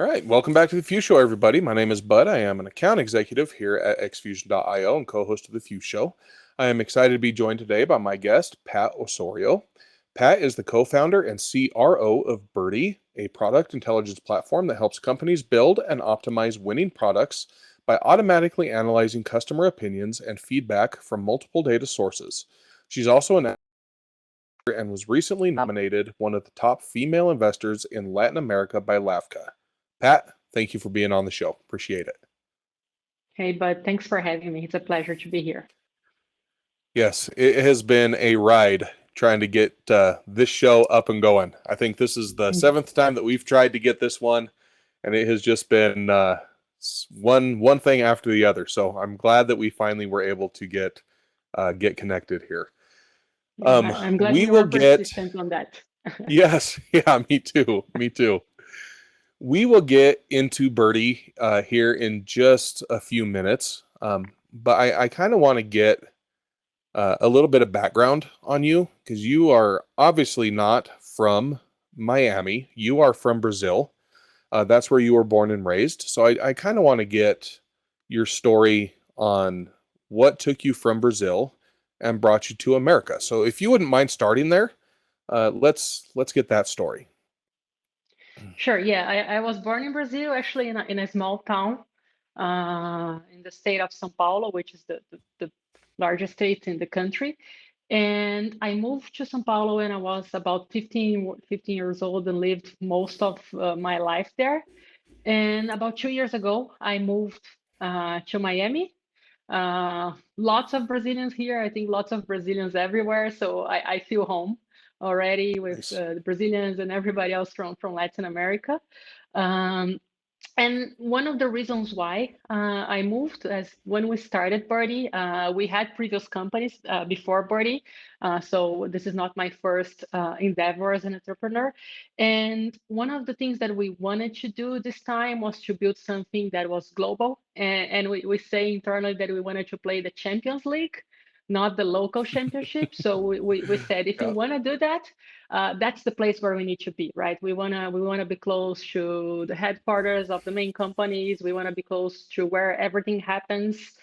All right, welcome back to the Few Show, everybody. My name is Bud. I am an account executive here at xfusion.io and co-host of the Few Show. I am excited to be joined today by my guest, Pat Osorio. Pat is the co-founder and CRO of Birdie, a product intelligence platform that helps companies build and optimize winning products by automatically analyzing customer opinions and feedback from multiple data sources. She's also an and was recently nominated one of the top female investors in Latin America by LAVCA. Pat, thank you for being on the show. Appreciate it. Hey, bud, thanks for having me. It's a pleasure to be here. Yes, it has been a ride trying to get this show up and going. I think this is the seventh time that we've tried to get this one, and it has just been one thing after the other. So I'm glad that we finally were able to get connected here. Yeah, I'm glad We you will were get persistent on that. yes, yeah, me too, me too. We will get into Birdie here in just a few minutes, but I kind of want to get a little bit of background on you because you are obviously not from Miami. You are from Brazil. That's where you were born and raised. So I kind of want to get your story on what took you from Brazil and brought you to America. So if you wouldn't mind starting there, let's get that story. Sure, yeah, I was born in Brazil, actually in a small town in the state of São Paulo, which is the largest state in the country. And I moved to São Paulo when I was about 15 years old and lived most of my life there. And about 2 years ago, I moved to Miami. Lots of Brazilians here. I think lots of Brazilians everywhere. So I feel home already with Nice. the Brazilians and everybody else from Latin America. Um, and one of the reasons why I moved is when we started Birdie, we had previous companies before Birdie. So this is not my first endeavor as an entrepreneur. And one of the things that we wanted to do this time was to build something that was global. And we say internally that we wanted to play the Champions League, not the local championship. So we said, if you Yeah. want to do that, that's the place where we need to be, right? We wanna be close to the headquarters of the main companies. We want to be close to where everything happens,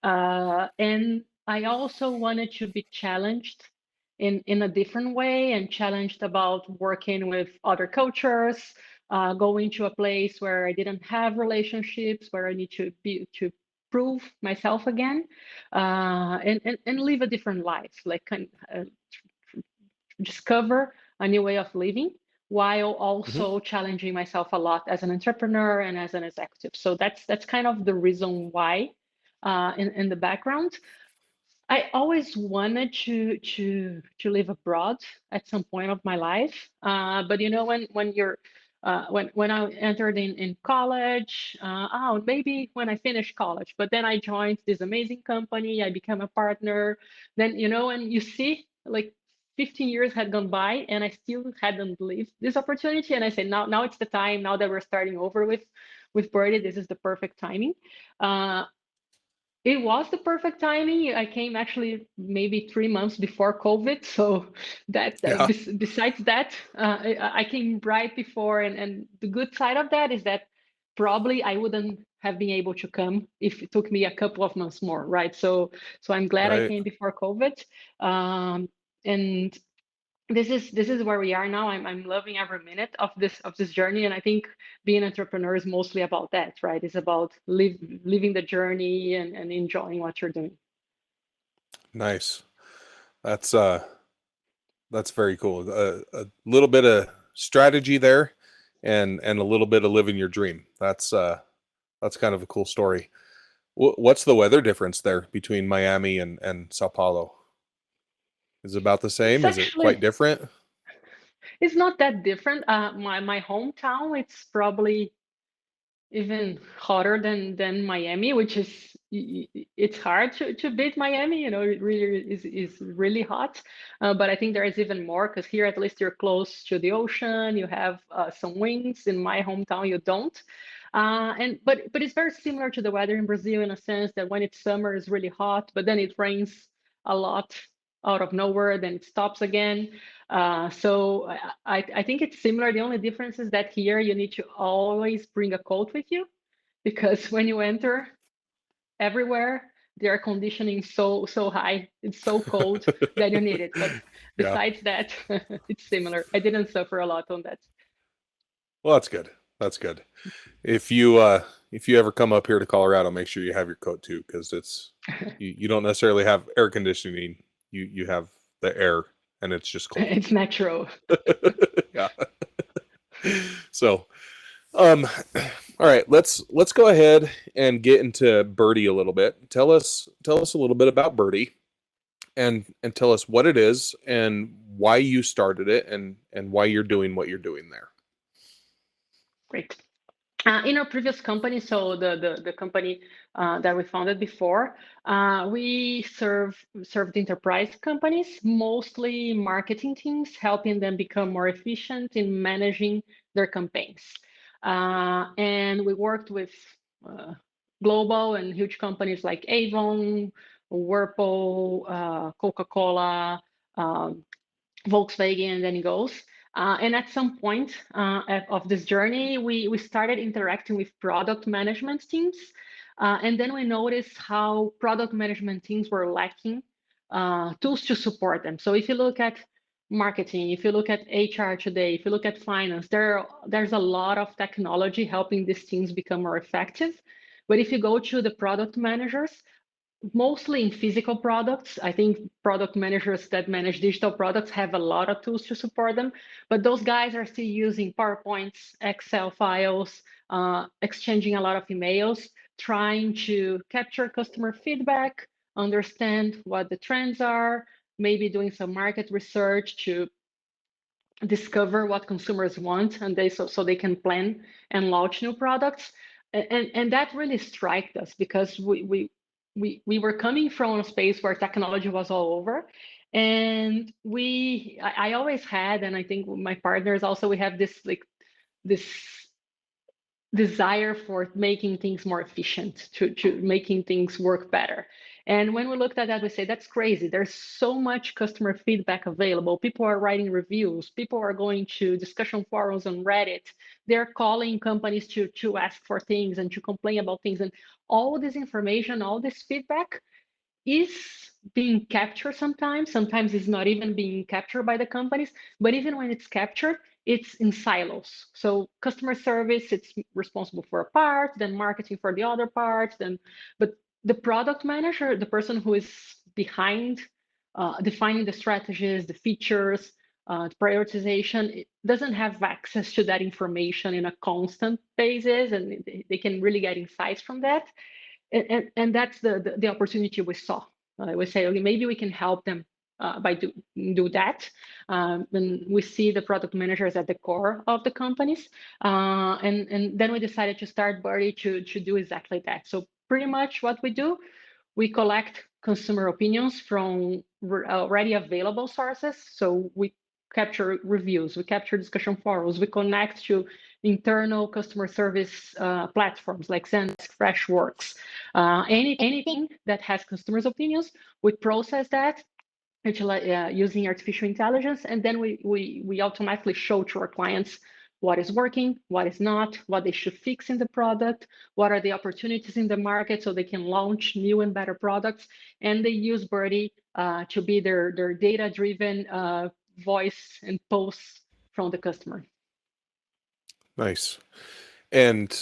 and I also wanted to be challenged in a different way and challenged about working with other cultures, going to a place where I didn't have relationships, where I need to prove myself again, and live a different life, like discover a new way of living while Mhm. also challenging myself a lot as an entrepreneur and as an executive. So that's kind of the reason why in the background. I always wanted to live abroad at some point of my life, but you know when you're when I entered in college, oh maybe when I finished college, but then I joined this amazing company, I became a partner. Then you know, and you see like 15 years had gone by and I still hadn't lived this opportunity, and I said now it's the time. Now that we're starting over with Birdie, this is the perfect timing. Uh, it was the perfect timing. I came actually maybe 3 months before COVID. So Yeah. besides that, I came right before. And the good side of that is that probably I wouldn't have been able to come if it took me a couple of months more, right? So I'm glad I Right. came before COVID. And this is where we are now. I'm loving every minute of this journey, and I think being an entrepreneur is mostly about that, right? It's about living the journey and enjoying what you're doing. Nice. That's that's very cool. A little bit of strategy there, and a little bit of living your dream. That's kind of a cool story. What's the weather difference there between Miami and Sao Paulo? Is it about the It's same? Is it quite actually different? it's not that different. My hometown, it's probably even hotter than Miami, which is it's hard to beat Miami. You know, it really is really hot. But I think there is even more because here at least you're close to the ocean. You have some wings. In my hometown, you don't. And but it's very similar to the weather in Brazil in a sense that when it's summer, it's really hot, but then it rains a lot out of nowhere, then it stops again. So I think it's similar. The only difference is that here you need to always bring a coat with you, because when you enter everywhere, the air conditioning so high, it's so cold that you need it. But Yeah. besides that, it's similar. I didn't suffer a lot on that. Well, that's good. That's good. If you ever come up here to Colorado, make sure you have your coat too, because you don't necessarily have air conditioning. You have the air, and it's just cold. It's natural. Yeah. So, um, all right, let's go ahead and get into Birdie a little bit. Tell us a little bit about Birdie, and tell us what it is and why you started it, and why you're doing what you're doing there. Great. In our previous company, so the company that we founded before, we served enterprise companies, mostly marketing teams, helping them become more efficient in managing their campaigns. And we worked with uh, global and huge companies like Avon, Whirlpool, Coca-Cola, um, Volkswagen, and then it goes. And at some point of this journey, we started interacting with product management teams. And then we noticed how product management teams were lacking tools to support them. So if you look at marketing, if you look at HR today, if you look at finance, there's a lot of technology helping these teams become more effective. But if you go to the product managers, mostly in physical products. I think product managers that manage digital products have a lot of tools to support them, but those guys are still using PowerPoints, Excel files, exchanging a lot of emails, trying to capture customer feedback, understand what the trends are, maybe doing some market research to discover what consumers want, and so they can plan and launch new products. And that really struck us, because we were coming from a space where technology was all over. And I always had, and I think my partners also, we have this desire for making things more efficient, to making things work better. And when we looked at that, we say, that's crazy. There's so much customer feedback available. People are writing reviews. People are going to discussion forums on Reddit. They're calling companies to ask for things and to complain about things. And all this information, all this feedback is being captured sometimes. Sometimes it's not even being captured by the companies, but even when it's captured, it's in silos. So customer service, it's responsible for a part, then marketing for the other part, but the product manager, the person who is behind defining the strategies, the features, the prioritization, it doesn't have access to that information in a constant basis, and they can really get insights from that. And that's the opportunity we saw. We say, okay, maybe we can help them by do that. And we see the product managers at the core of the companies. And then we decided to start Birdie to do exactly that. So pretty much what we do, we collect consumer opinions from already available sources. So we capture reviews, we capture discussion forums, we connect to internal customer service platforms like Zendesk, Freshworks, anything that has customers' opinions. We process that using artificial intelligence, and then we automatically show to our clients what is working, what is not, what they should fix in the product, what are the opportunities in the market so they can launch new and better products. And they use Birdie to be their data-driven voice and pulse from the customer. Nice. And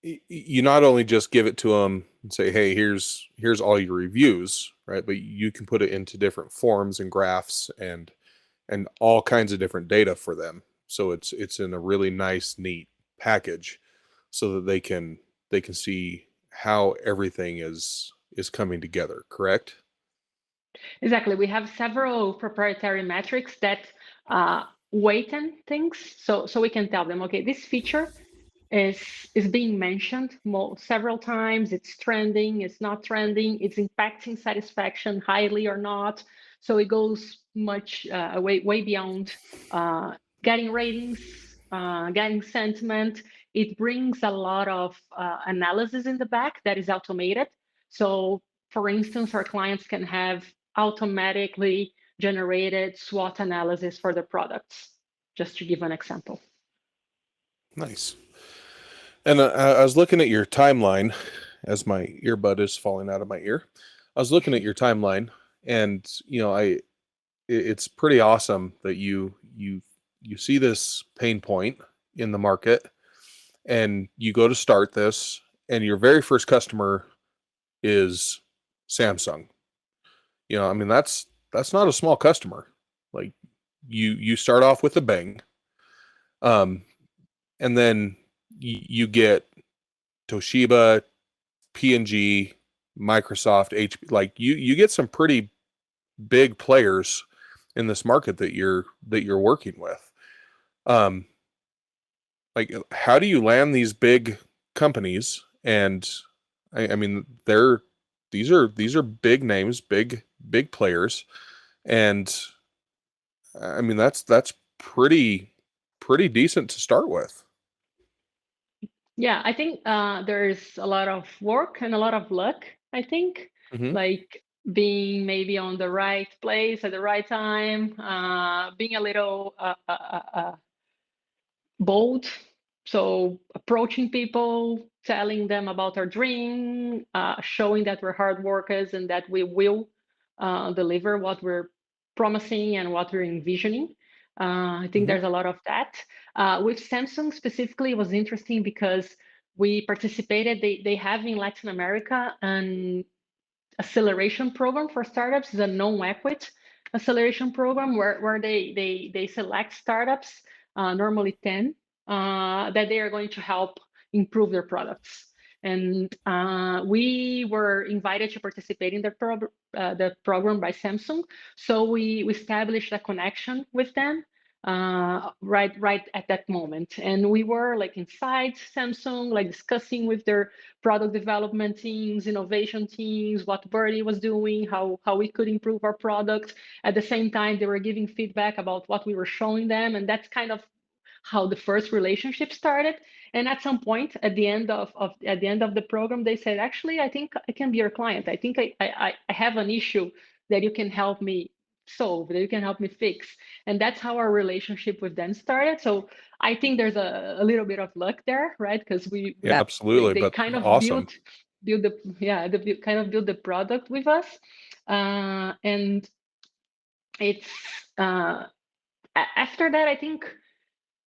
you not only just give it to them and say, hey, here's all your reviews, right? But you can put it into different forms and graphs and all kinds of different data for them. So it's in a really nice, neat package, so that they can see how everything is coming together. Correct? Exactly. We have several proprietary metrics that weighten things. So we can tell them, okay, this feature is being mentioned several times. It's trending, it's not trending, it's impacting satisfaction highly or not. So it goes much way beyond getting ratings, getting sentiment. It brings a lot of analysis in the back that is automated. So for instance, our clients can have automatically generated SWOT analysis for the products, just to give an example. Nice. And I was looking at your timeline as my earbud is falling out of my ear. I was looking at your timeline, and it's pretty awesome that you see this pain point in the market, and you go to start this, and your very first customer is Samsung. I mean, that's not a small customer. Like, you start off with a bang, um, and then you get Toshiba, P&G, Microsoft, HP. Like, you get some pretty big players in this market that you're working with. Um, like, how do you land these big companies? And I mean, these are big names, big players, and I mean, that's pretty decent to start with. Yeah, I think there's a lot of work and a lot of luck, I think, Hmm. like being maybe on the right place at the right time, being a little bold. So approaching people, telling them about our dream, showing that we're hard workers and that we will deliver what we're promising and what we're envisioning. I think Hmm. there's a lot of that. With Samsung specifically, it was interesting because we participated. They have in Latin America an acceleration program for startups. Is a non-equity acceleration program where they select startups, normally 10, that they are going to help improve their products. And we were invited to participate in the program by Samsung. So we established a connection with them right at that moment. And we were like inside Samsung, like discussing with their product development teams, innovation teams, what Birdie was doing, how we could improve our product. At the same time, they were giving feedback about what we were showing them. And that's kind of how the first relationship started. And at some point at the end of the program, they said, actually, I think I can be your client. I think I have an issue that you can help me solve, that you can help me fix. And that's how our relationship with them started. So I think there's a little bit of luck there, right? Because Yeah, absolutely. they But kind of awesome. kind of build the product with us. And it's after that, I think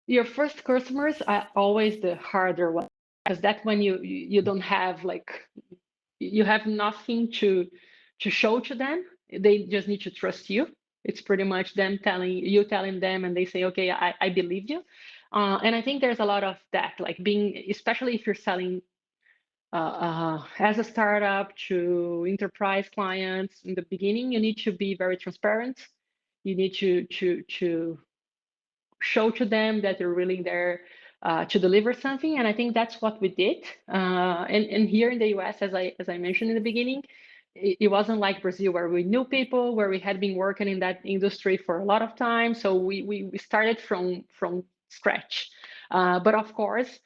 your first customers are always the harder one, because that's when you don't have like, you have nothing to show to them. They just need to trust you. It's pretty much them telling them, and they say, okay, I believe you. And I think there's a lot of that, like being, especially if you're selling as a startup to enterprise clients in the beginning, you need to be very transparent. You need to show to them that you're really there to deliver something. And I think that's what we did. And here in the US, as I mentioned in the beginning, it wasn't like Brazil, where we knew people, where we had been working in that industry for a lot of time. So we started from scratch. But of course,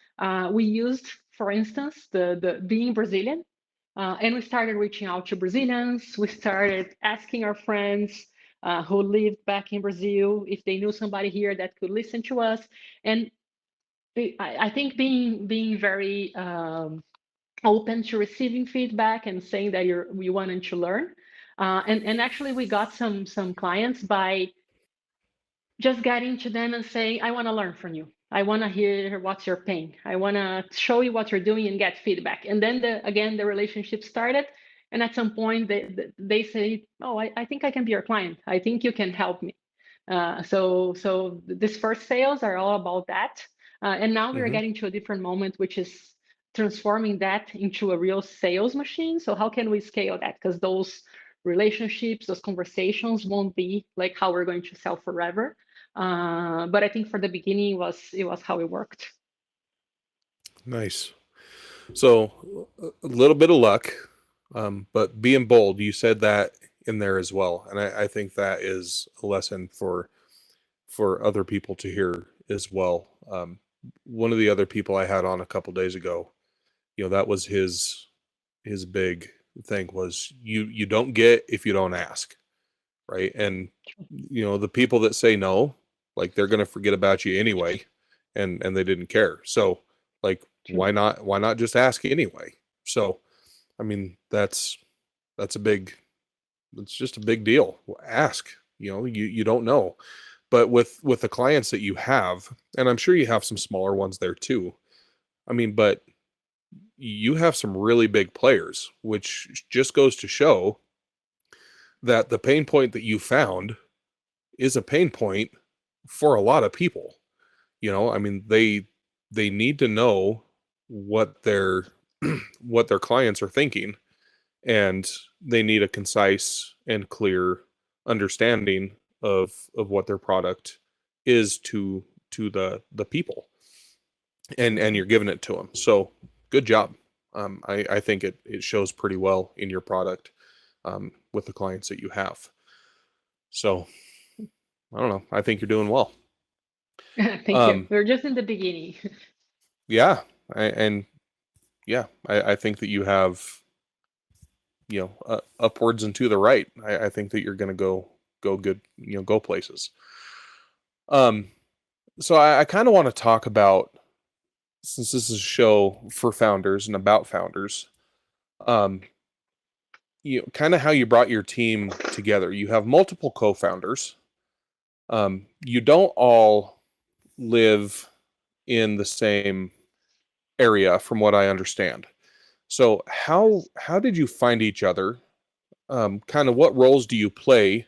we used, for instance, the being Brazilian. And we started reaching out to Brazilians. We started asking our friends who lived back in Brazil if they knew somebody here that could listen to us. And I think being very open to receiving feedback and saying that we wanted to learn. And actually, we got some clients by just getting to them and saying, I want to learn from you. I want to hear what's your pain. I want to show you what you're doing and get feedback. And then again, the relationship started. And at some point, they say, oh, I think I can be your client. I think you can help me. So this first sales are all about that. And now we are Hmm. getting to a different moment, which is transforming that into a real sales machine. So how can we scale that? Because those relationships, those conversations won't be like how we're going to sell forever. But I think for the beginning, it was how it worked. Nice. So a little bit of luck, but being bold. You said that in there as well, and I think that is a lesson for other people to hear as well. One of the other people I had on a couple days ago, that was his big thing was you don't get if you don't ask. right? And the people that say no, like they're going to forget about you anyway, and they didn't care. So like True. why not just ask anyway? So I mean that's a big it's just a big deal. Ask. You don't know. But with the clients that you have, and I'm sure you have some smaller ones there too. I mean, but you have some really big players, which just goes to show that the pain point that you found is a pain point for a lot of people. I mean, they need to know what their what their clients are thinking, and they need a concise and clear understanding of what their product is to the people, and you're giving it to them. So good job. I think it shows pretty well in your product, with the clients that you have. So I don't know. I think you're doing well. Thank you. Um, We're just in the beginning. yeah, and yeah, I think that you have, upwards and to the right. I think that you're going to go good, go places. Um, so I kind of want to talk about, since this is a show for founders and about founders, um, kind of how you brought your team together. You have multiple co-founders. You don't all live in the same area, from what I understand. So how did you find each other? Kind of what roles do you play,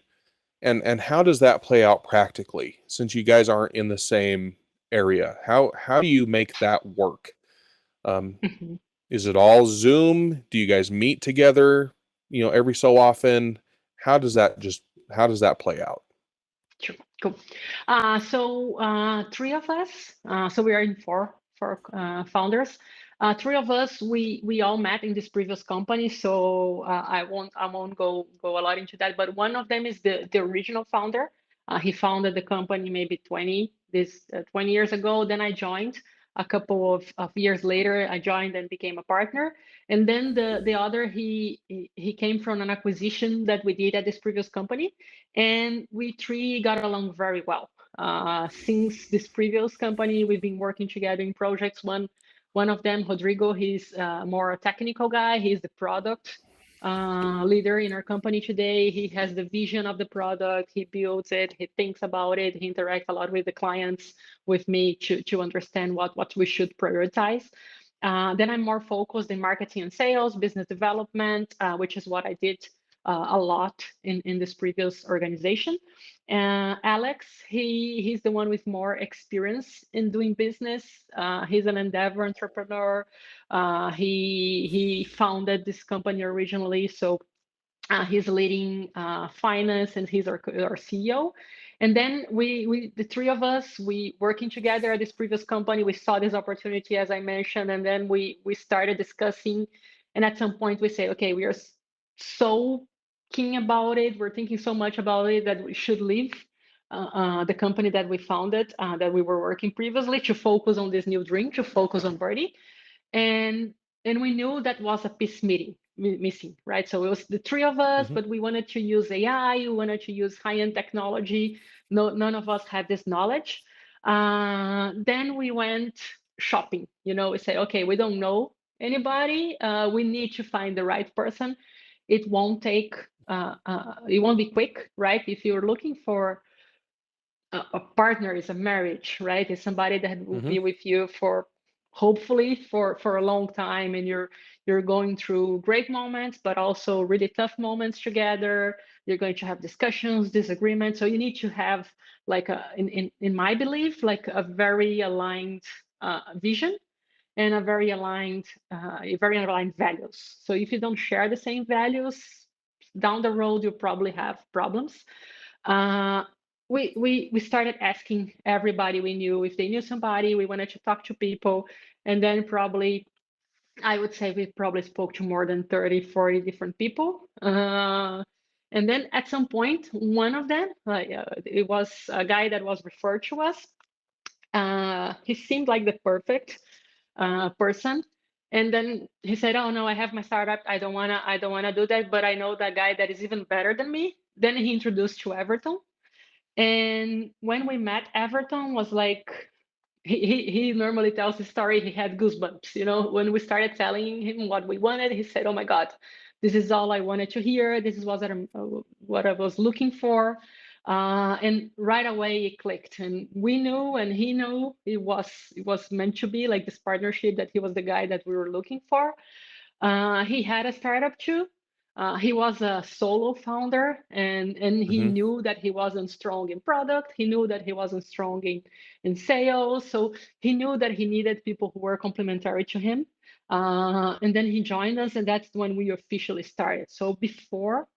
and how does that play out practically, since you guys aren't in the same area? How do you make that work? Um, Mhm. is it all Zoom? Do you guys meet together, every so often? How does that play out? Sure. Cool. Three of us. So we are in four founders. Three of us. We all met in this previous company. So I won't go a lot into that. But one of them is the original founder. He founded the company maybe 20 years ago. Then I joined. A couple of years later, I joined and became a partner. And then the other, he came from an acquisition that we did at this previous company, and we three got along very well. Since this previous company, we've been working together in projects. One of them, Rodrigo, he's more a technical guy. He's the product leader in our company today. He has the vision of the product. He builds it. He thinks about it. He interacts a lot with the clients, with me to understand what we should prioritize. Then I'm more focused in marketing and sales, business development, which is what I did a lot in this previous organization. Alex, he's the one with more experience in doing business. He's an endeavor entrepreneur. He founded this company originally, so he's leading finance, and he's our CEO. And then the three of us, we working together at this previous company. We saw this opportunity, as I mentioned, and then we started discussing. And at some point, we say, okay, we are so keen about it. We're thinking so much about it that we should leave the company that we founded, that we were working previously, to focus on this new dream, to focus on Birdie. and and we knew that was a piece missing, right? So it was the three of us, Hmm. but we wanted to use AI, we wanted to use high-end technology. No, none of us had this knowledge. Then we went shopping. We said, okay, we don't know anybody. We need to find the right person. It won't take. It won't be quick, right? If you're looking for a partner, is a marriage, right? It's somebody that will Hmm. be with you for, hopefully, for a long time, and you're going through great moments, but also really tough moments together. You're going to have discussions, disagreements. So you need to have, like in my belief, like a very aligned vision, and a very aligned values. So if you don't share the same values, down the road you probably have problems. uh, we started asking everybody we knew if they knew somebody. We wanted to talk to people, and then probably, I would say, we probably spoke to more than 30, 40 different people. And then at some point, one of them, it was a guy that was referred to us. He seemed like the perfect person. And then he said, "Oh no, I have my startup. I don't wanna do that. But I know that guy that is even better than me. then he introduced to Everton. And when we met, Everton was like, he normally tells the story, he had goosebumps, when we started telling him what we wanted. He said, oh my God, this is all I wanted to hear, this is what I was looking for. And right away it clicked, and we knew, and he knew it was meant to be like this partnership, that he was the guy that we were looking for. He had a startup too. He was a solo founder, and he Hmm. knew that he wasn't strong in product. He knew that he wasn't strong in sales. So he knew that he needed people who were complementary to him. And then he joined us, and that's when we officially started. So before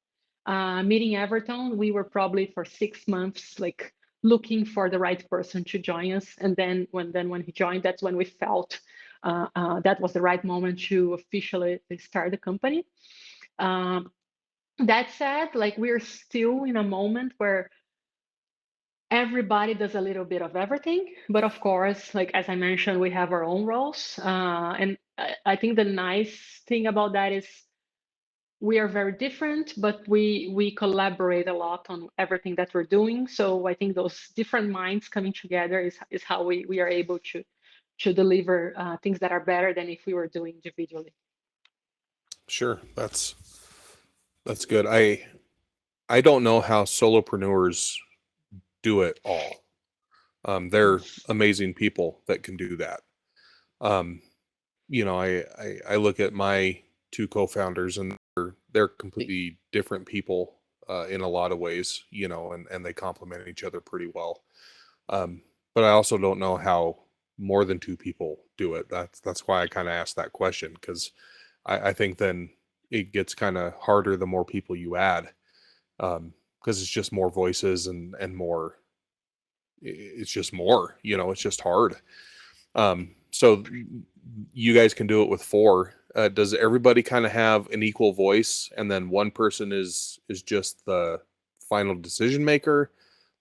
meeting Everton, we were probably for 6 months like looking for the right person to join us. And then when he joined, that's when we felt that was the right moment to officially start the company. Um, that said, like we're still in a moment where everybody does a little bit of everything, but of course, like as I mentioned, we have our own roles, and I think the nice thing about that is we are very different, but we collaborate a lot on everything that we're doing. So I think those different minds coming together is how we are able to deliver things that are better than if we were doing individually. Sure, that's good. I don't know how solopreneurs do it all. They're Yes. amazing people that can do that. Um, I look at my two co-founders, and they're completely different people in a lot of ways, and they complement each other pretty well. But I also don't know how more than two people do it. That's why I kind of asked that question, because I think then it gets kind of harder the more people you add, because it's just more voices and more. It's just more, it's just hard. So you guys can do it with four. Does everybody kind of have an equal voice, and then one person is just the final decision maker?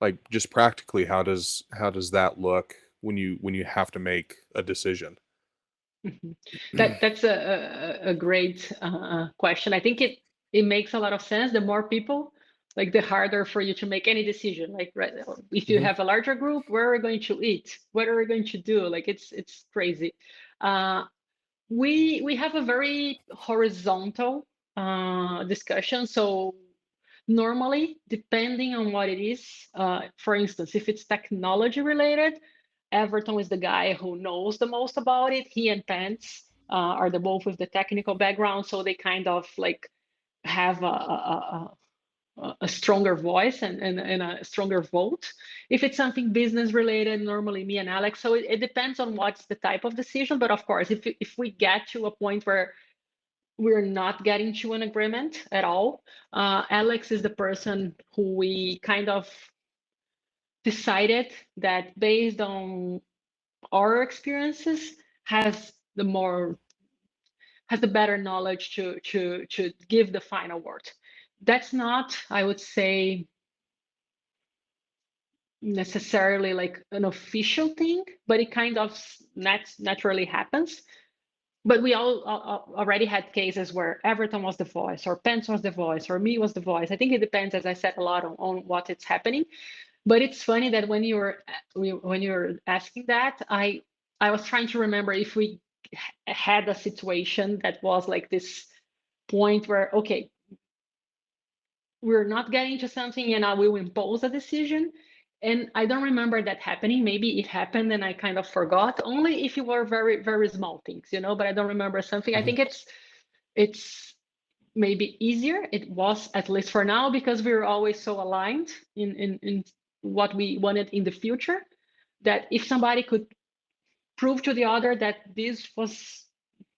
Like, just practically, how does that look when you have to make a decision? Mhm. That's a great question. I think it makes a lot of sense. The more people, like the harder for you to make any decision. Like, right, if you Hmm. have a larger group, where are we going to eat? What are we going to do? Like it's crazy. Uh, we have a very horizontal discussion. So normally, depending on what it is, for instance, if it's technology related, Everton is the guy who knows the most about it. He and Pence are the both with the technical background, so they kind of like have a stronger voice and a stronger vote. If it's something business related, normally me and Alex. So it depends on what's the type of decision. But of course, if we get to a point where we're not getting to an agreement at all, Alex is the person who we kind of decided that based on our experiences has the more has the better knowledge to give the final word. That's not, I would say, necessarily like an official thing, but it kind of naturally happens. But we all already had cases where Everton was the voice, or Pence was the voice, or me was the voice. I think it depends, as I said, a lot on what it's happening. But it's funny that when you're asking that, I was trying to remember if we had a situation that was like this point where, okay, we're not getting to something and I will impose a decision. And I don't remember that happening. Maybe it happened and I kind of forgot, only if it were very, very small things, but I don't remember something. I Hmm. think it's maybe easier. It was, at least for now, because we were always so aligned in what we wanted in the future, that if somebody could prove to the other that this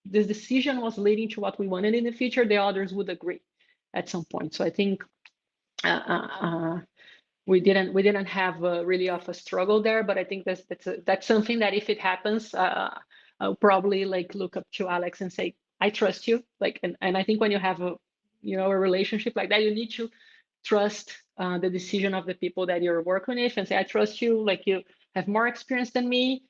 decision was leading to what we wanted in the future, the others would agree at some point. So I think uh, uh, uh, we didn't have really of a struggle there, but I think that's something that if it happens, I'll probably like look up to Alex and say, I trust you. Like, and I think when you have a relationship like that, you need to trust the decision of the people that you're working with and say, I trust you. Like, you have more experience than me.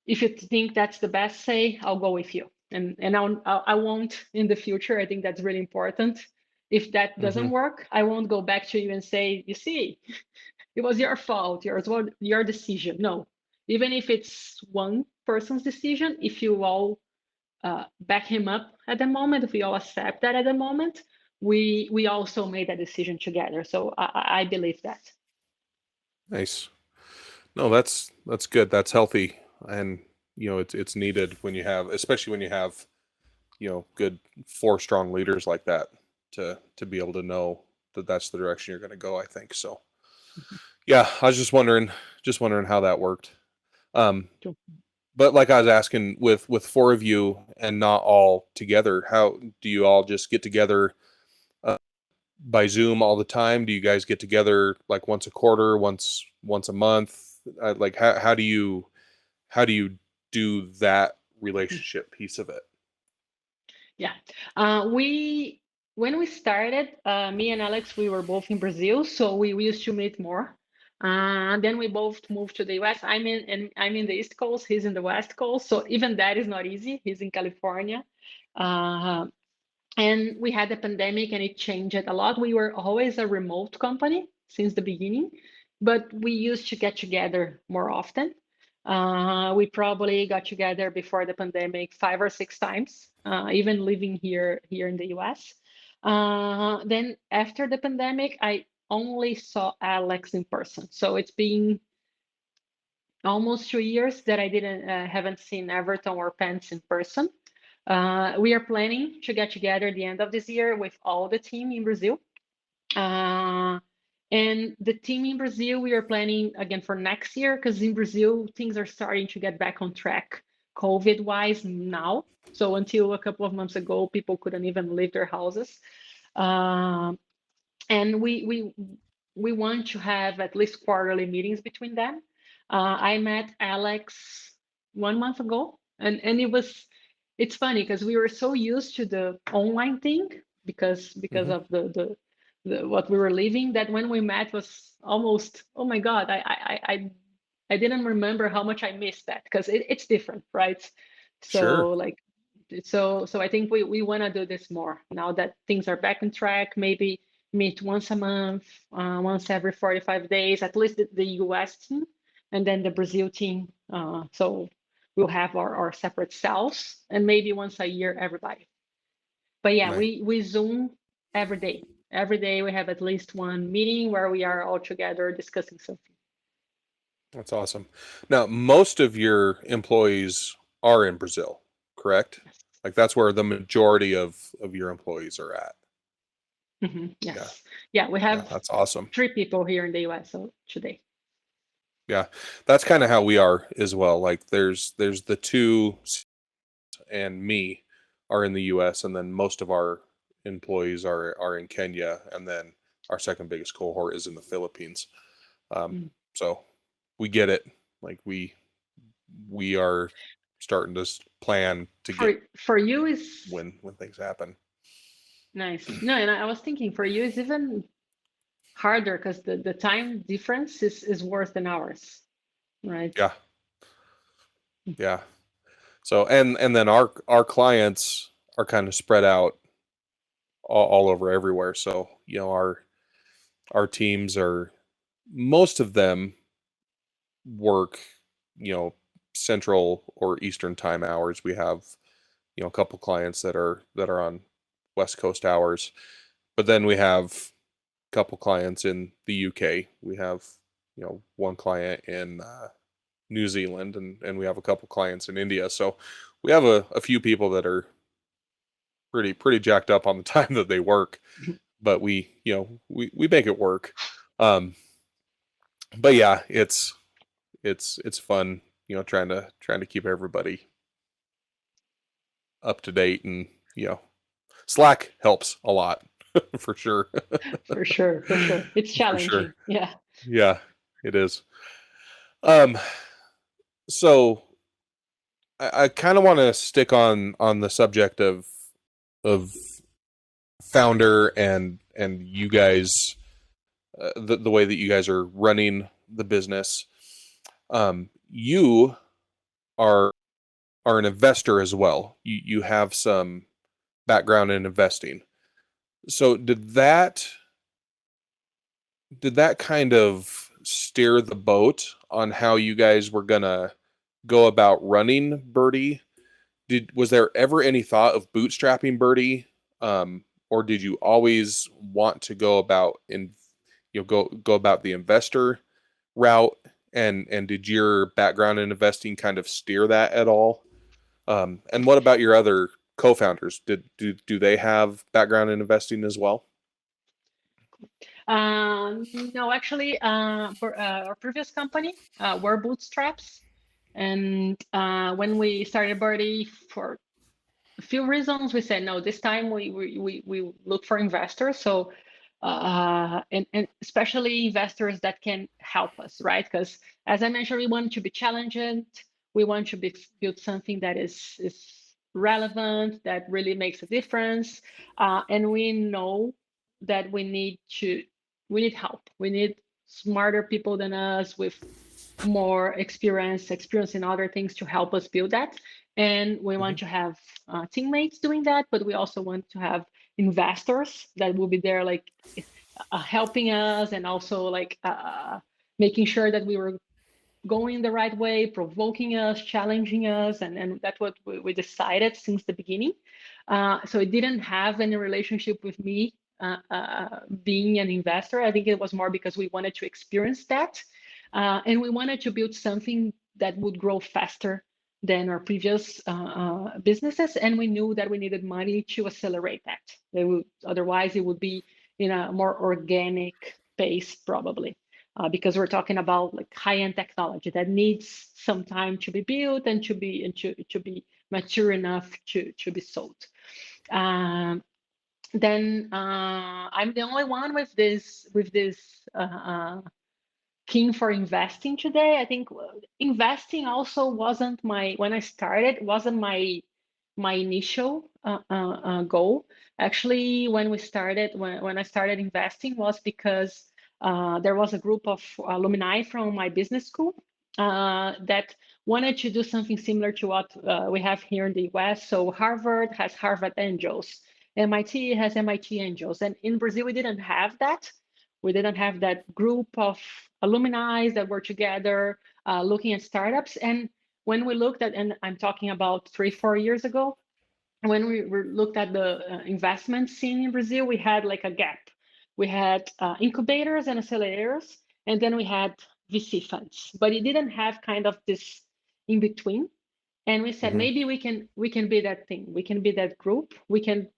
If you think that's the best say, I'll go with you. And I won't in the future. I think that's really important. If that Mm-hmm. doesn't work, I won't go back to you and say, you see, it was your fault, your decision. No, even if it's one person's decision, if you all back him up at the moment, if we all accept that at the moment, we also made that decision together. So I believe that. Nice. No, that's good. That's healthy, and it's needed when you have, especially when you have good four strong leaders like that to be able to know that that's the direction you're going to go. I think so. Yeah, I was just wondering how that worked. Um, Sure. but like I was asking, with four of you and not all together, how do you all just get together uh, by Zoom all the time? Do you guys get together like once a quarter, once a month? Like how do you do that relationship piece of it? Yeah. We when we started, me and Alex, we were both in Brazil, so we used to meet more. Then we both moved to the US. I'm in the East Coast, he's in the West Coast, so even that is not easy. He's in California. Uh, and we had the pandemic and it changed it a lot. We were always a remote company since the beginning, but we used to get together more often. We probably got together before the pandemic 5 or 6 times, even living here in the US. Then after the pandemic, I only saw Alex in person. So it's been almost 2 years that I didn't haven't seen Everton or Pence in person. We are planning to get together at the end of this year with all the team in Brazil. Uh, and the team in Brazil, we are planning again for next year because in Brazil, things are starting to get back on track COVID wise now. So until a couple of months ago, people couldn't even leave their houses. Um, and we want to have at least quarterly meetings between them. I met Alex 1 month ago, and it's funny because we were so used to the online thing because Hmm. of the what we were living that when we met was almost, oh my God, I didn't remember how much I missed that because it's different, right? Sure. So like so I think we want to do this more now that things are back on track. Maybe meet once a month, once every 45 days, at least the US team, and then the Brazil team. So we'll have our separate cells, and maybe once a year, everybody. But yeah, Nice. we Zoom every day. Every day we have at least one meeting where we are all together discussing something. That's awesome. Now, most of your employees are in Brazil, correct? Yes. Like that's where the majority of your employees are at. Yeah. Yes. Yeah, we Yeah, have that's awesome. 3 people here in the US so today. Yeah. That's kind of how we are as well. Like there's the two and me are in the US, and then most of our employees are in Kenya, and then our second biggest cohort is in the Philippines. Um, Mm. so we get it. Like we are starting to plan to get For you is when things happen. nice. No, and I was thinking for you is even harder because the time difference is worse than ours, right? Yeah, yeah. So and then our clients are kind of spread out all over everywhere. So our teams are, most of them work you know central or eastern time hours. We have a couple clients that are on west coast hours, but then we have a couple clients in the UK. We have one client in New Zealand, and we have a couple clients in India. So we have a few people that are pretty jacked up on the time that they work, but we make it work. Um, but yeah, it's fun, trying to keep everybody up to date, and Slack helps a lot for sure. For sure, for sure. It's For sure. challenging. Yeah. Yeah, it is. Um, so I kind of want to stick on the subject of founder and you guys, the way that you guys are running the business. You are are an investor as well. You have some background in investing. So did that kind of steer the boat on how you guys were gonna go about running Birdie? Was there ever any thought of bootstrapping Birdie, or did you always want to go about go about the investor route? And did your background in investing kind of steer that at all? And what about your other co-founders? Do they have background in investing as well? No, actually, for our previous company, were bootstraps. And when we started Birdie, for a few reasons, we said no. This time we look for investors. So and especially investors that can help us, right? Because as I mentioned, we want to be challenging. We want to build something that is relevant, that really makes a difference, and we know that we need help. We need smarter people than us with more experience in other things to help us build that. And we want Mhm. to have teammates doing that, but we also want to have investors that will be there, like helping us, and also like making sure that we were going the right way, provoking us, challenging us, and that's what we decided since the beginning. So it didn't have any relationship with me being an investor. I think it was more because we wanted to experience that, and we wanted to build something that would grow faster than our previous businesses, and we knew that we needed money to accelerate that. Otherwise, it would be in a more organic pace, probably because we're talking about like high-end technology that needs some time to be built and to be mature enough to be sold. Um, then I'm the only one with this keen for investing today. I think investing also wasn't my when I started wasn't my initial goal. Actually, when I started investing was because there was a group of alumni from my business school that wanted to do something similar to what we have here in the US. So Harvard has Harvard Angels, MIT has MIT Angels, and in Brazil we didn't have that. We didn't have that group of alumni that were together looking at startups. And when we looked at, and I'm talking about 3-4 years ago, when we looked at the investment scene in Brazil, we had like a gap. We had incubators and accelerators, and then we had VC funds, but it didn't have kind of this in between. And we said Mhm. maybe we can be that thing. We can be that group. We can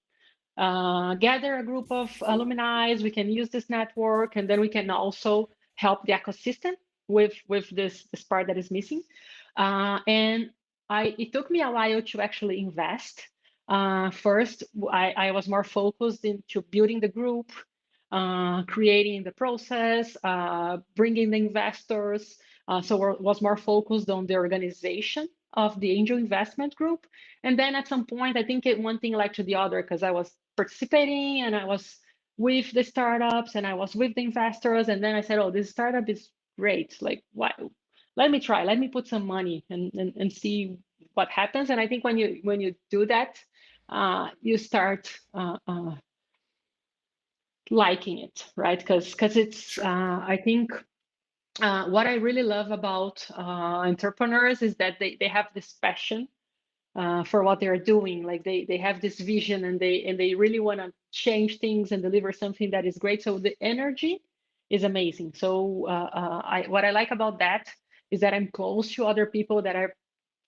gather a group of alumni. We can use this network, and then we can also help the ecosystem with this part that is missing. And it took me a while to actually invest. First, I was more focused into building the group, creating the process, bringing the investors. So I was more focused on the organization of the angel investment group. And then at some point, I think one thing led to the other because I was participating and I was with the startups and I was with the investors. And then I said, oh, this startup is great. Like, why? Let me try. Let me put some money and see what happens. And I think when you do that, you start liking it, right? Because it's Sure. I think what I really love about entrepreneurs is that they have this passion for what they're doing. Like they have this vision and they really want to change things and deliver something that is great. So the energy is amazing. So what I like about that is that I'm close to other people that are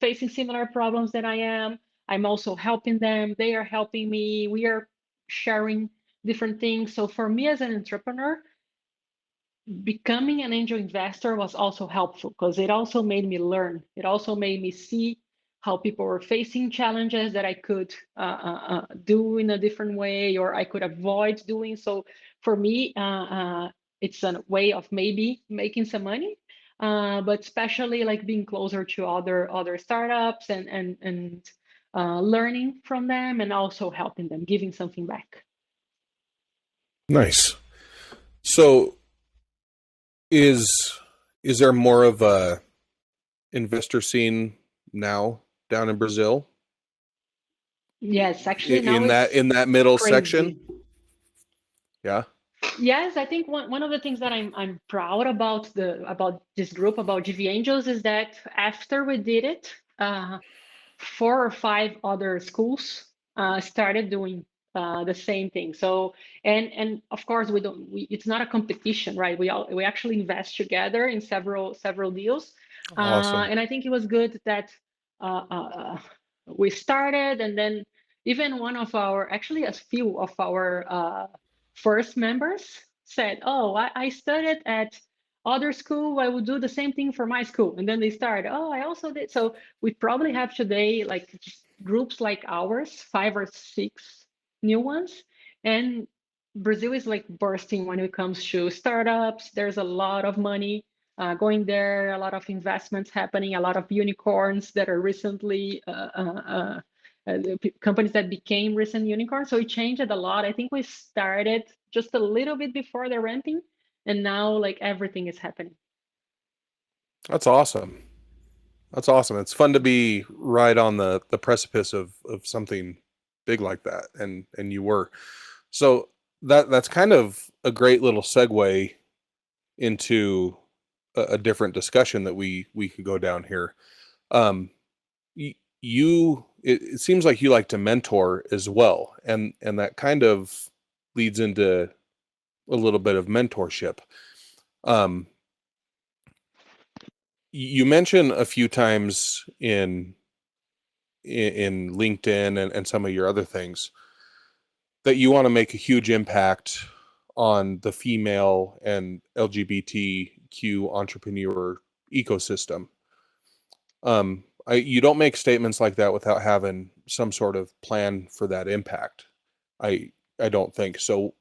facing similar problems than I am. I'm also helping them. They are helping me. We are sharing different things. So for me as an entrepreneur, becoming an angel investor was also helpful because it also made me learn. It also made me see how people were facing challenges that I could do in a different way or I could avoid doing. So for me, it's a way of maybe making some money, but especially like being closer to other startups and learning from them and also helping them, giving something back. Nice. So is is there more of a investor scene now down in Brazil Yes, actually now in that middle section? crazy. Yeah. Yes, I think one of the things that I'm proud about this group, about GV Angels, is that after we did it, 4 or 5 other schools started doing the same thing. So and of course it's not a competition, right? We actually invest together in several deals, Awesome. and I think it was good that uh, uh, uh, we started, and then even actually a few of our first members said, "Oh, I studied at other school. I would do the same thing for my school," and then they started, "Oh, I also did." So we probably have today like groups like ours, 5 or 6 new ones. And Brazil is like bursting when it comes to startups. There's a lot of money going there, a lot of investments happening, a lot of unicorns that are recently companies that became recent unicorns. So it changed a lot. I think we started just a little bit before the ramping, and now like everything is happening. That's awesome. That's awesome. It's fun to be right on the precipice of something big like that, and you were. So that's kind of a great little segue into a different discussion that we could go down here. Um, it seems like you like to mentor as well, and that kind of leads into a little bit of mentorship. Um, you mentioned a few times in LinkedIn and some of your other things that you want to make a huge impact on the female and LGBTQ entrepreneur ecosystem. You don't make statements like that without having some sort of plan for that impact. I I don't think so.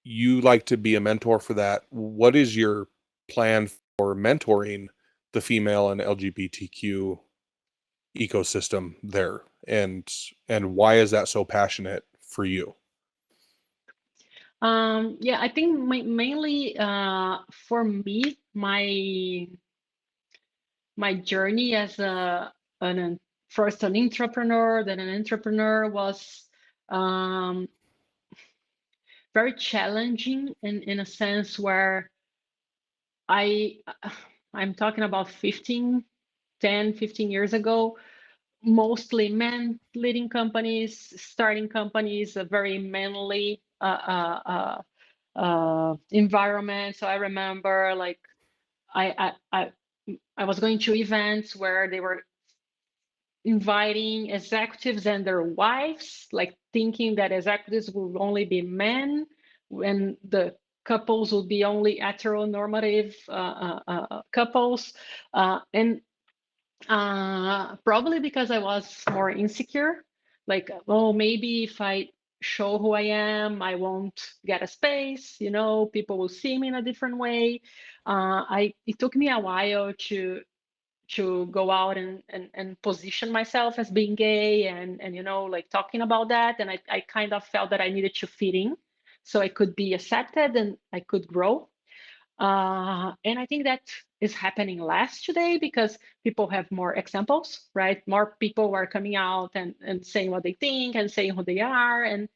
You like to be a mentor for that. What is your plan for mentoring the female and LGBTQ ecosystem there, and why is that so passionate for you? Yeah, I think mainly for me, my journey as first an entrepreneur, then an entrepreneur was um, very challenging in a sense where I I'm talking about 15 years ago, mostly men leading companies, starting companies, a very manly environment. So I remember like I, I I I was going to events where they were inviting executives and their wives, like thinking that executives would only be men, when the couples would be only heteronormative couples, and probably because I was more insecure, like, oh, maybe if I show who I am, I won't get a space, people will see me in a different way. It took me a while to go out and position myself as being gay and like talking about that. And I kind of felt that I needed to fit in so I could be accepted and I could grow. And I think that is happening less today because people have more examples, right? More people are coming out and saying what they think and saying who they are. And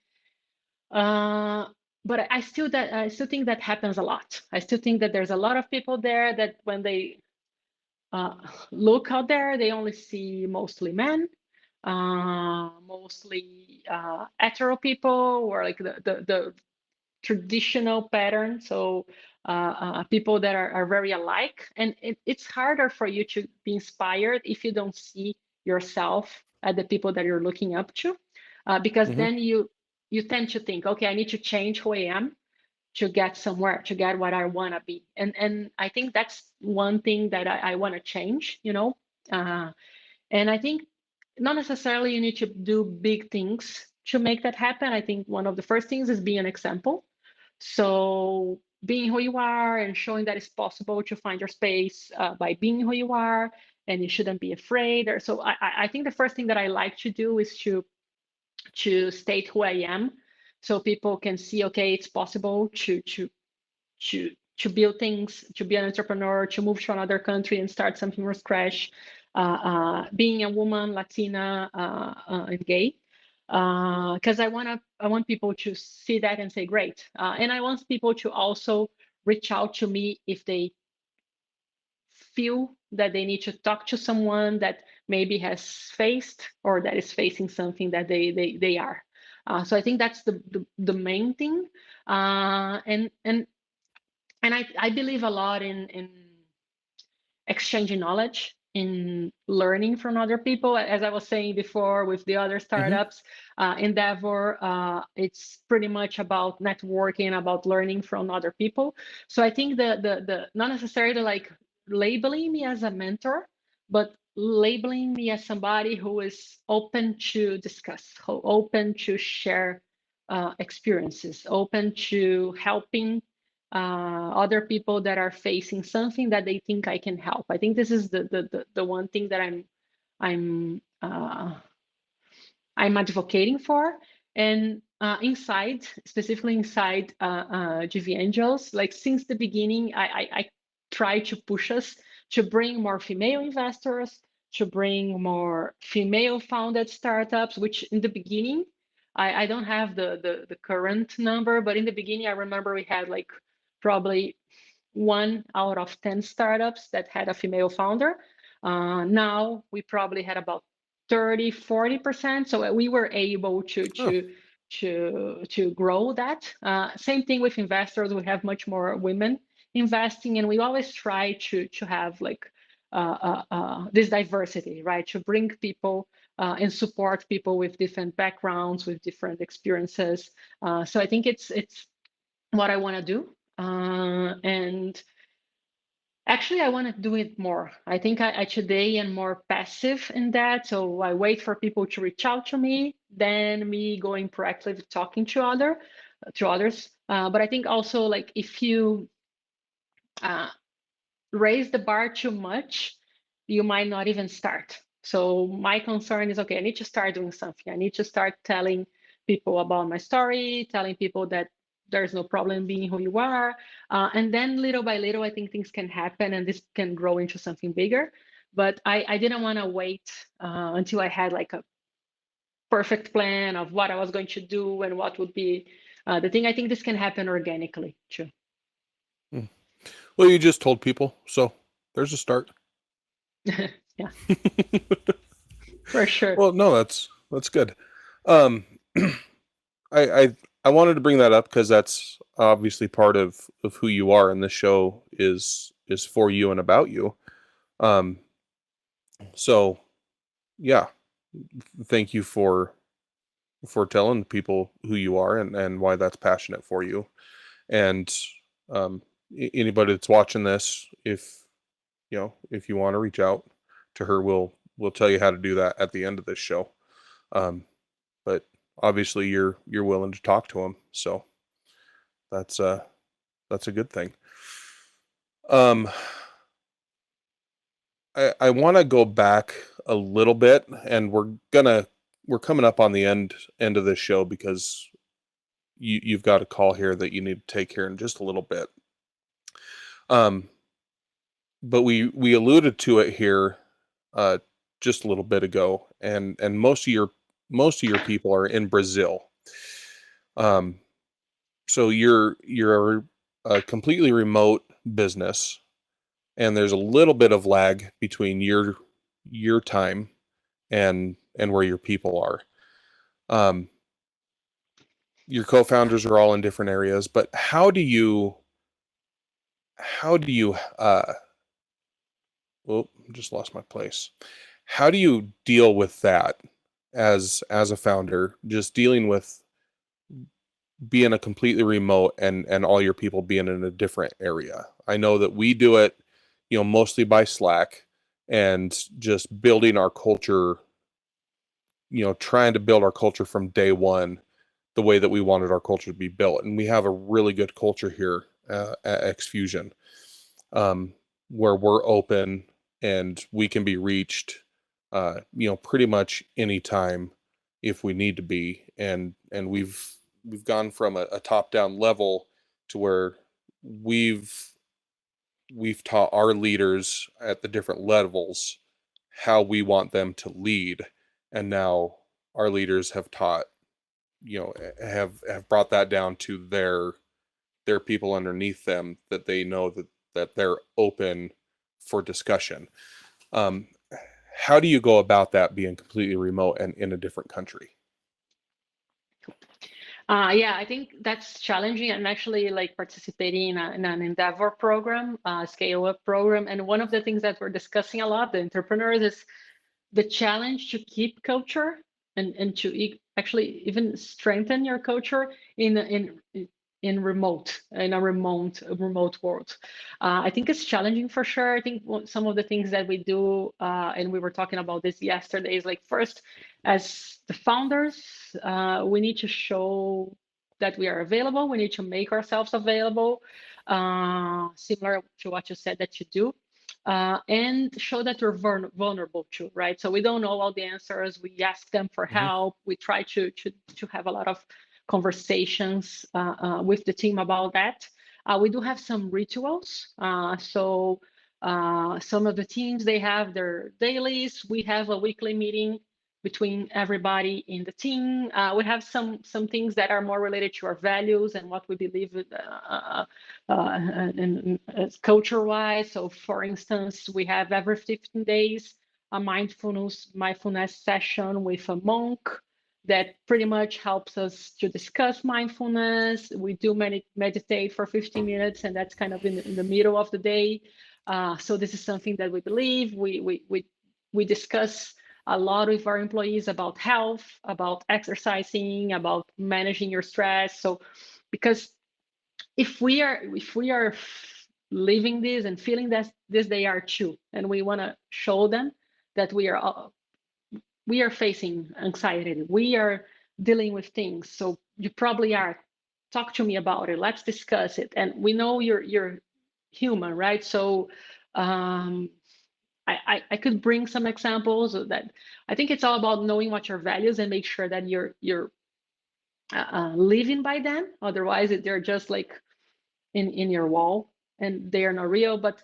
but I still think that happens a lot. I still think that there's a lot of people there that when they uh, look out there, they only see mostly men, mostly hetero people, or like the traditional pattern. So people that are very alike, and it's harder for you to be inspired if you don't see yourself at the people that you're looking up to, because Hmm. then you tend to think, okay, I need to change who I am to get somewhere, to get what I want to be. And I think that's one thing that I want to change, uh, and I think not necessarily you need to do big things to make that happen. I think one of the first things is be an example. So being who you are and showing that it's possible to find your space by being who you are, and you shouldn't be afraid. Or so I think the first thing that I like to do is to state who I am, so people can see, okay, it's possible to to build things, to be an entrepreneur, to move to another country and start something from scratch. Being a woman, Latina, and gay. because I want people to see that and say great, and I want people to also reach out to me if they feel that they need to talk to someone that maybe has faced or that is facing something that they are. So I think that's the main thing, and I believe a lot in exchanging knowledge, in learning from other people. As I was saying before with the other Hmm. startups, Endeavor, it's pretty much about networking, about learning from other people. So I think the not necessarily like labeling me as a mentor, but labeling me as somebody who is open to discuss, who open to share experiences, open to helping other people that are facing something that they think I can help. I think this is the one thing that I'm I'm advocating for. And inside, specifically inside GV Angels, like since the beginning, I try to push us to bring more female investors, to bring more female founded startups, which in the beginning, I don't have the current number, but in the beginning, I remember we had like probably 1 out of 10 startups that had a female founder. Now we probably had about 30-40%. So we were able Oh, to grow that. Same thing with investors. We have much more women investing, and we always try to have like this diversity, right? To bring people and support people with different backgrounds, with different experiences. So I think it's what I want to do. And actually, I want to do it more. I think I today am more passive in that. So I wait for people to reach out to me, then me going proactively talking to others. But I think also like if you uh, raise the bar too much, you might not even start. So my concern is, okay, I need to start doing something. I need to start telling people about my story, telling people that there's no problem being who you are. And then little by little, I think things can happen and this can grow into something bigger. But I didn't want to wait until I had like a perfect plan of what I was going to do and what would be the thing. I think this can happen organically too. hmm. Well, you just told people, so there's a start. Yeah, for sure. Well, no, that's good. Um, I I wanted to bring that up because that's obviously part of who you are, and the show is for you and about you. Um, so yeah, thank you for telling people who you are and why that's passionate for you. And um, anybody that's watching this, if if you want to reach out to her, we'll tell you how to do that at the end of this show. Um, but obviously, you're willing to talk to him, so that's that's a good thing. Um, I want to go back a little bit, and we're coming up on the end of this show because you've got a call here that you need to take here in just a little bit. Um, but we alluded to it here uh, just a little bit ago, and most of your people are in Brazil. Um, so you're a completely remote business, and there's a little bit of lag between your time and where your people are. Um, your co-founders are all in different areas, but how do you oh, just lost my place. How do you deal with that as a founder, just dealing with being a completely remote and all your people being in a different area? I know that we do it, mostly by Slack and just building our culture, trying to build our culture from day one the way that we wanted our culture to be built. And we have a really good culture here at Xfusion, um, where we're open and we can be reached, pretty much anytime if we need to be. And we've gone from a top down level to where we've we've taught our leaders at the different levels how we want them to lead, and now our leaders have taught, have brought that down to their people underneath them, that they know that they're open for discussion. Um, how do you go about that being completely remote and in a different country? Yeah, I think that's challenging. I'm actually like participating in an Endeavor program, scale up program. And one of the things that we're discussing a lot, the entrepreneurs, is the challenge to keep culture and to actually even strengthen your culture in a remote world. I think it's challenging for sure. I think some of the things that we do, and we were talking about this yesterday, is like, first, as the founders, we need to show that we are available. We need to make ourselves available, similar to what you said that you do, and show that we're vulnerable too, right? So we don't know all the answers. We ask them for Hmm. help. We try to have a lot of conversations with the team about that. We do have some rituals. Some of the teams, they have their dailies. We have a weekly meeting between everybody in the team. We have some things that are more related to our values and what we believe culture-wise. So, for instance, we have every 15 days a mindfulness session with a monk that pretty much helps us to discuss mindfulness. We do meditate for 15 minutes, and that's kind of in the middle of the day. So this is something that we believe. We discuss a lot with our employees about health, about exercising, about managing your stress. So, because if we are living this and feeling this, they are too, and we want to show them that we are facing anxiety, we are dealing with things. So you probably are. Talk to me about it. Let's discuss it. And we know you're human, right? So um, I could bring some examples of that. I think it's all about knowing what your values and make sure that you're living by them. Otherwise, they're just like in your wall and they are not real. But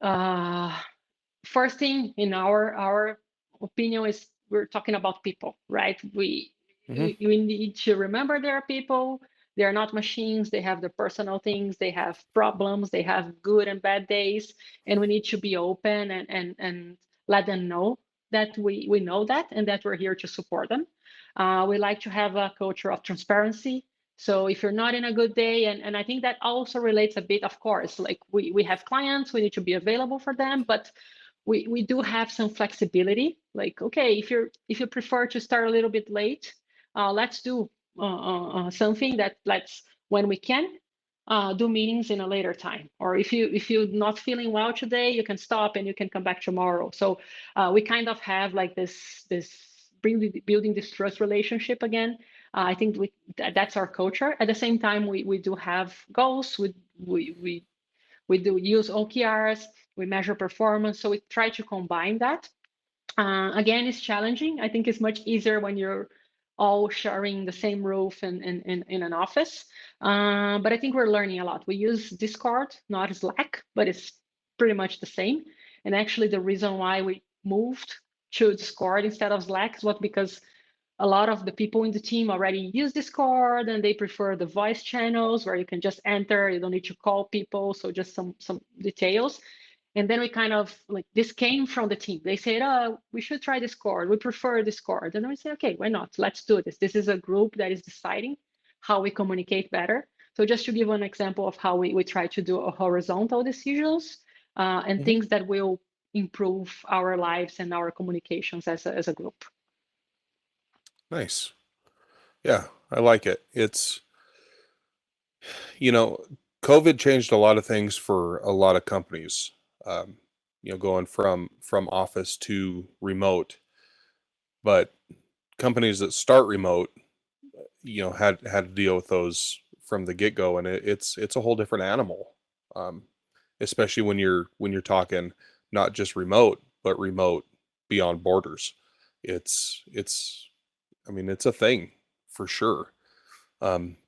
uh, first thing in our opinion is we're talking about people, right? Hmm. We need to remember there are people. They are not machines. They have their personal things. They have problems. They have good and bad days, and we need to be open and let them know that we know that and that we're here to support them. We like to have a culture of transparency. So if you're not in a good day, and I think that also relates a bit, of course, like we have clients, we need to be available for them, but we do have some flexibility. Like, okay, if you prefer to start a little bit late, let's do something that let's when we can do meetings in a later time. Or if you're not feeling well today, you can stop and you can come back tomorrow. So we kind of have like this building this trust relationship again. I think that's our culture. At the same time, we do have goals. We we do use OKRs, we measure performance, so we try to combine that. Again, it's challenging. I think it's much easier when you're all sharing the same roof in an office. But I think we're learning a lot. We use Discord, not Slack, but it's pretty much the same. And actually, the reason why we moved to Discord instead of Slack is what because a lot of the people in the team already use Discord and they prefer the voice channels where you can just enter, you don't need to call people. So just some details. And then we kind of like this came from the team. They said, oh, we should try Discord. We prefer Discord. And then we say, okay, why not? Let's do this. This is a group that is deciding how we communicate better. So just to give an example of how we try to do a horizontal decisions and Hmm. things that will improve our lives and our communications as a group. Nice. Yeah, I like it. It's, you know, COVID changed a lot of things for a lot of companies. Um, going from office to remote, but companies that start remote, had to deal with those from the get go, and it's a whole different animal. Um, Especially when you're talking not just remote, but remote beyond borders. It's I mean, it's a thing for sure. Um,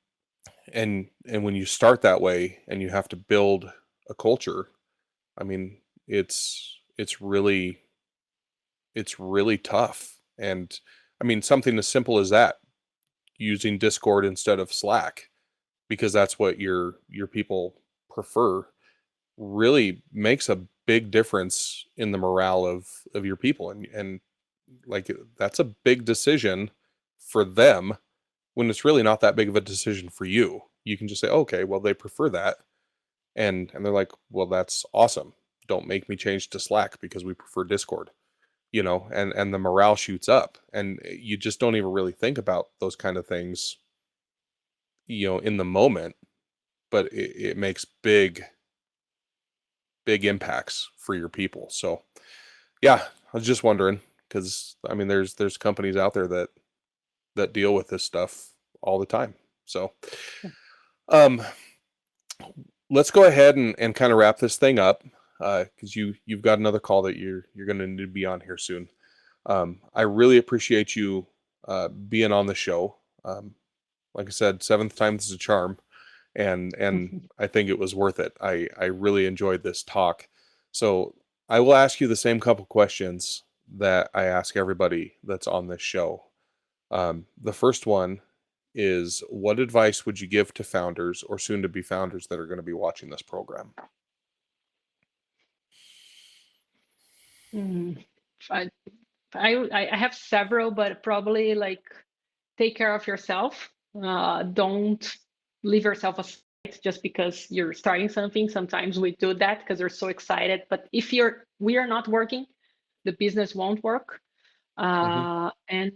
and when you start that way and you have to build a culture, I mean, it's really it's really tough. And I mean, something as simple as that, using Discord instead of Slack, because that's what your people prefer, really makes a big difference in the morale of your people. And like, that's a big decision for them when it's really not that big of a decision for you. You can just say, okay, well, they prefer that. And they're like, well, that's awesome. Don't make me change to Slack because we prefer Discord, and the morale shoots up, and you just don't even really think about those kind of things, in the moment, but it makes big impacts for your people. So yeah, I was just wondering, because I mean, there's companies out there that deal with this stuff all the time. So um let's go ahead and kind of wrap this thing up, because you've got another call that you're going to need to be on here soon. I really appreciate you being on the show. Like I said, seventh time's is a charm, and I think it was worth it. I really enjoyed this talk. So I will ask you the same couple questions that I ask everybody that's on this show. The first one is, what advice would you give to founders or soon to be founders that are going to be watching this program? Mm, I, I have several, but probably like take care of yourself. Don't leave yourself aside just because you're starting something. Sometimes we do that because we're so excited. But if we are not working, the business won't work. Hmm. And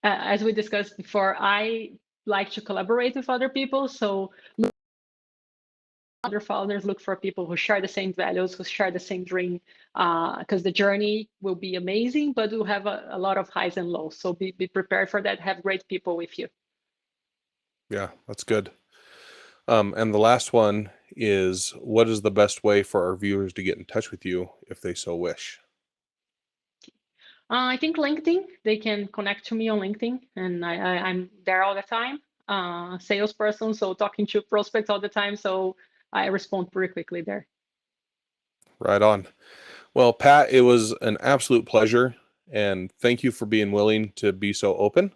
as we discussed before, I like to collaborate with other people. So other founders look for people who share the same values, who share the same dream, because the journey will be amazing, but we'll have a lot of highs and lows. So be prepared for that. Have great people with you. Yeah, that's good. And the last one is, what is the best way for our viewers to get in touch with you if they so wish? I think LinkedIn, they can connect to me on LinkedIn, and I'm there all the time. Salesperson, so talking to prospects all the time. So I respond pretty quickly there. Right on. Well, Pat, it was an absolute pleasure, and thank you for being willing to be so open.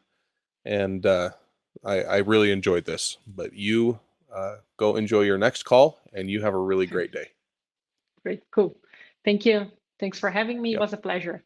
And I really enjoyed this. But you go enjoy your next call, and you have a really great day. Great, cool. Thank you. Thanks for having me. It Yep. was a pleasure.